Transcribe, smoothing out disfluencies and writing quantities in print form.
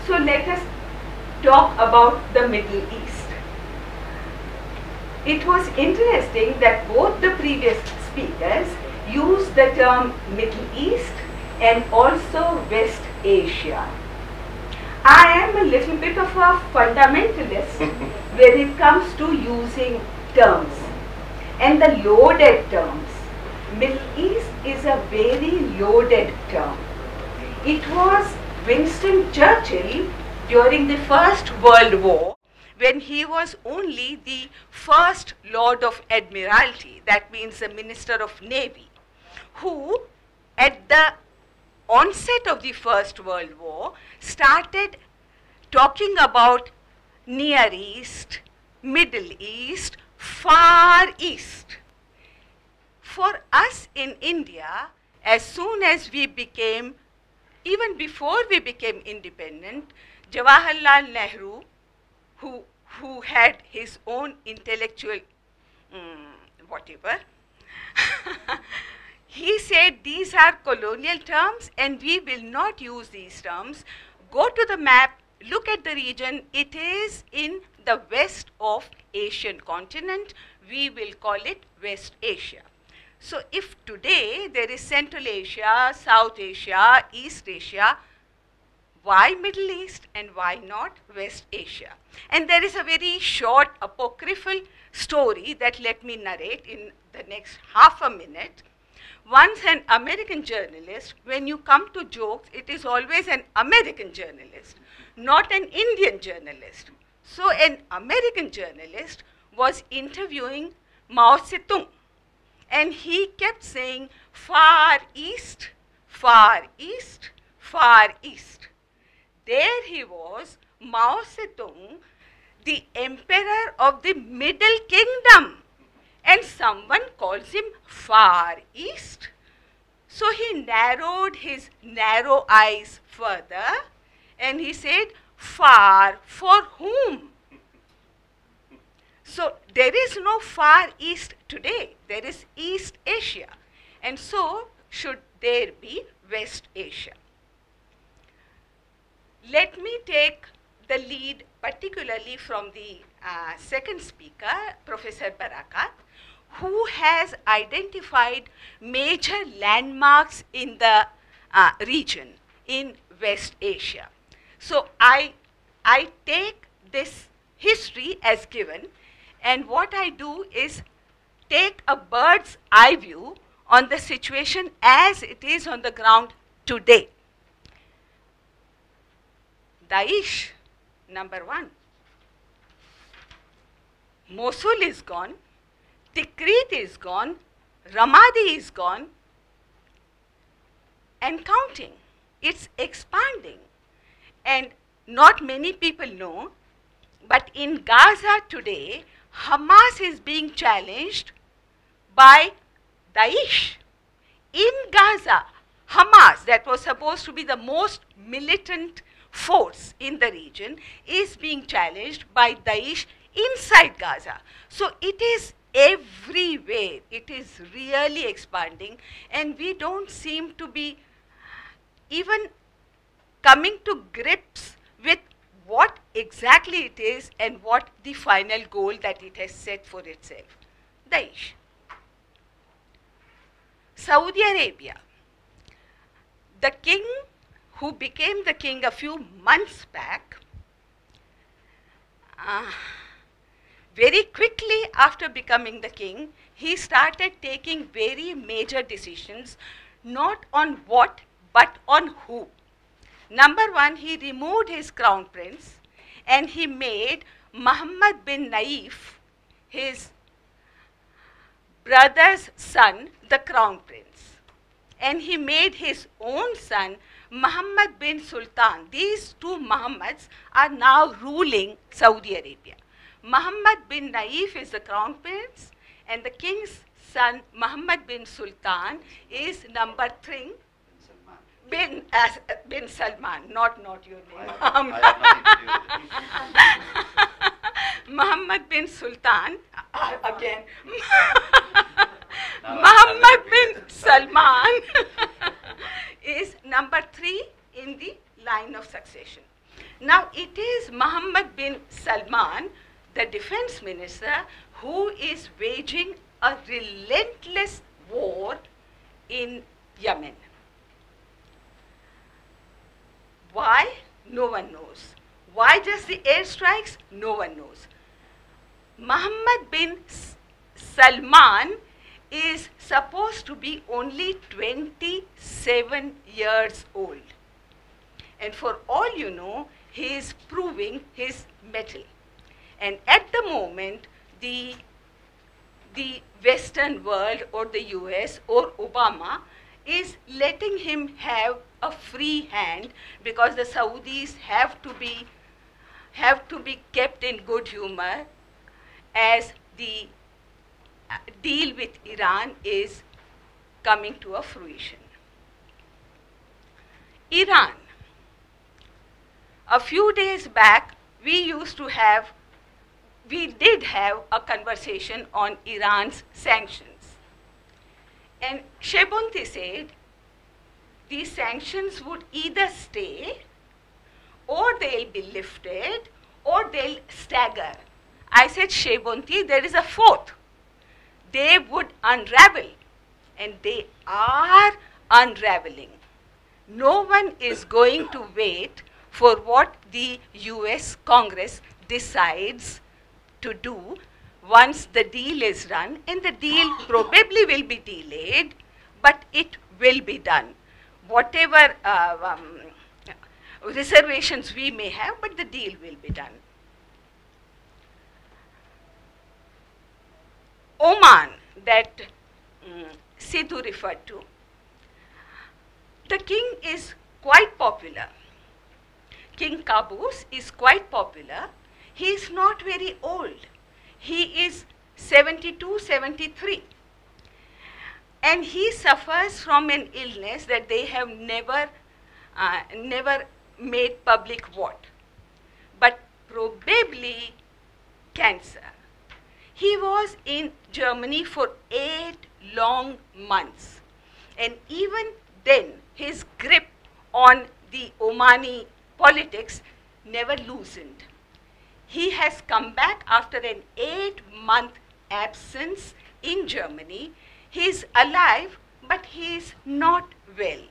So let us talk about the Middle East. It was interesting that both the previous speakers used the term Middle East and also West Asia. I am a little bit of a fundamentalist when it comes to using terms and the loaded terms. Middle East is a very loaded term. It was Winston Churchill during the First World War, when he was only the first Lord of Admiralty, that means the Minister of Navy, who at the onset of the First World War started talking about Near East, Middle East, Far East. For us in India, as soon as we became, even before we became independent, Jawaharlal Nehru, who had his own intellectual whatever, he said these are colonial terms and we will not use these terms. Go to the map, look at the region, it is in the west of Asian continent, we will call it West Asia. So if today there is Central Asia, South Asia, East Asia, why Middle East and why not West Asia? And there is a very short apocryphal story that let me narrate in the next half a minute. Once an American journalist, when you come to jokes, it is always an American journalist, not an Indian journalist. So an American journalist was interviewing Mao Zedong, and he kept saying, Far East, Far East, Far East. There he was, Mao Zedong, the emperor of the Middle Kingdom, and someone calls him Far East. So he narrowed his narrow eyes further and he said, far for whom? So there is no Far East today, there is East Asia, and so should there be West Asia. Let me take the lead particularly from the second speaker, Professor Barakat, who has identified major landmarks in the region in West Asia. So I take this history as given, and what I do is take a bird's eye view on the situation as it is on the ground today. Daesh, number one. Mosul is gone, Tikrit is gone, Ramadi is gone, and counting. It's expanding. And not many people know, but in Gaza today, Hamas is being challenged by Daesh. In Gaza, Hamas, that was supposed to be the most militant force in the region, is being challenged by Daesh inside Gaza. So it is everywhere. It is really expanding, and we don't seem to be even coming to grips with what exactly it is and what the final goal that it has set for itself. Daesh. Saudi Arabia. The king who became the king a few months back, very quickly after becoming the king, he started taking very major decisions, not on what, but on who. Number one, he removed his crown prince and he made Muhammad bin Naif, his brother's son, the crown prince. And he made his own son, Muhammad bin Sultan. These two Muhammads are now ruling Saudi Arabia. Muhammad bin Naif is the crown prince, and the king's son, Muhammad bin Sultan, is number 3. Bin Salman, not your name. Muhammad bin Sultan, again. Muhammad bin Salman is number 3 in the line of succession. Now it is Mohammed bin Salman, the defense minister, who is waging a relentless war in Yemen. Why? No one knows. Why just the airstrikes? No one knows. Mohammed bin Salman is supposed to be only 27 years old. And for all you know, he is proving his mettle. And at the moment, the Western world or the US or Obama is letting him have a free hand, because the Saudis have to be kept in good humor as the deal with Iran is coming to a fruition. Iran. A few days back, we did have a conversation on Iran's sanctions. And Shebonti said these sanctions would either stay, or they'll be lifted, or they'll stagger. I said, Shebonti, there is a fourth. They would unravel, and they are unraveling. No one is going to wait for what the US Congress decides to do once the deal is done, and the deal probably will be delayed, but it will be done. Whatever reservations we may have, but the deal will be done. Oman, that Sidhu referred to, the king is quite popular. King Qaboos is quite popular. He is not very old. He is 72, 73. And he suffers from an illness that they have never made public what, but probably cancer. He was in Germany for 8 long months. And even then, his grip on the Omani politics never loosened. He has come back after an 8-month absence in Germany. He is alive, but he is not well.